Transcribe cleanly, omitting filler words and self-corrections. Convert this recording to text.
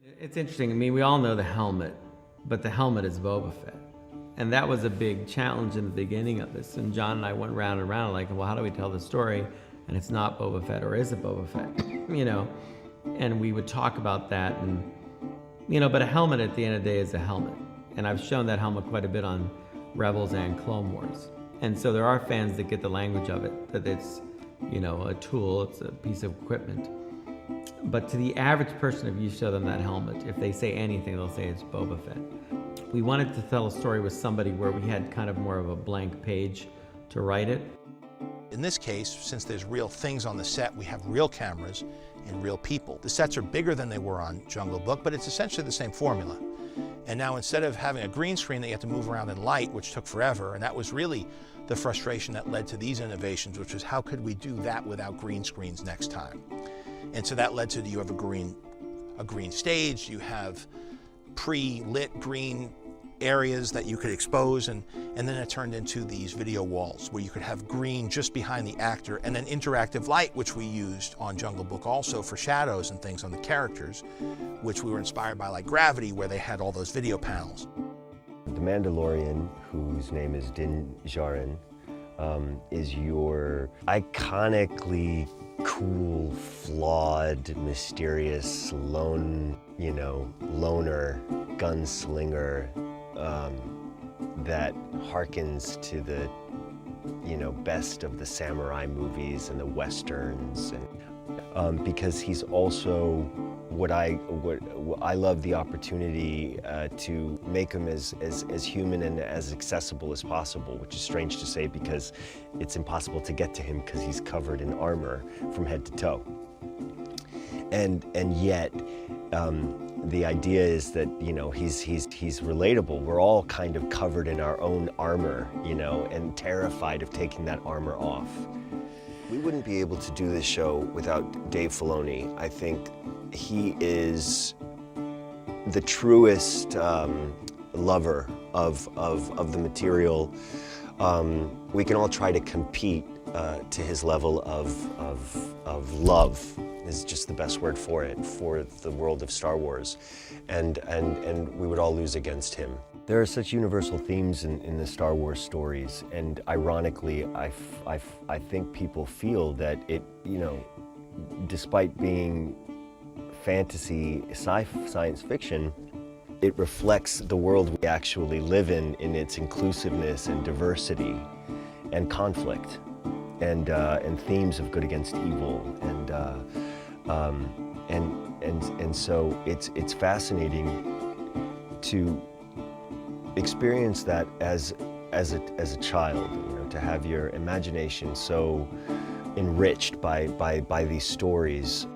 It's interesting. I mean, we all know the helmet, but the helmet is Boba Fett. And that was a big challenge in the beginning of this. And John and I went round and round like, well, how do we tell the story? And it's not Boba Fett, or is it Boba Fett? You know? And we would talk about that. And, you know, but a helmet at the end of the day is a helmet. And I've shown that helmet quite a bit on Rebels and Clone Wars. And so there are fans that get the language of it, that it's, you know, a tool, it's a piece of equipment. But to the average person, if you show them that helmet, if they say anything, they'll say it's Boba Fett. We wanted to tell a story with somebody where we had kind of more of a blank page to write it. In this case, since there's real things on the set, we have real cameras and real people. The sets are bigger than they were on Jungle Book, but it's essentially the same formula. And now instead of having a green screen that you have to move around in light, which took forever, and that was really the frustration that led to these innovations, which was how could we do that without green screens next time? And so that led to you have a green stage, you have pre-lit green areas that you could expose, and then it turned into these video walls where you could have green just behind the actor, and then interactive light, which we used on Jungle Book also for shadows and things on the characters, which we were inspired by, like Gravity, where they had all those video panels. The Mandalorian, whose name is Din Djarin, is your iconically cool, flawed, mysterious, loner, gunslinger that harkens to the, best of the samurai movies and the westerns, and because he's also what I love the opportunity to make him as human and as accessible as possible, which is strange to say because it's impossible to get to him because he's covered in armor from head to toe. And yet, the idea is that he's relatable. We're all kind of covered in our own armor, and terrified of taking that armor off. We wouldn't be able to do this show without Dave Filoni. I think he is the truest lover of the material. We can all try to compete to his level of love, is just the best word for it, for the world of Star Wars. And we would all lose against him. There are such universal themes in the Star Wars stories, and ironically, I think people feel that it, despite being fantasy, science fiction, it reflects the world we actually live in its inclusiveness and diversity and conflict and themes of good against evil, and so it's fascinating to experience that as a child, to have your imagination so enriched by these stories.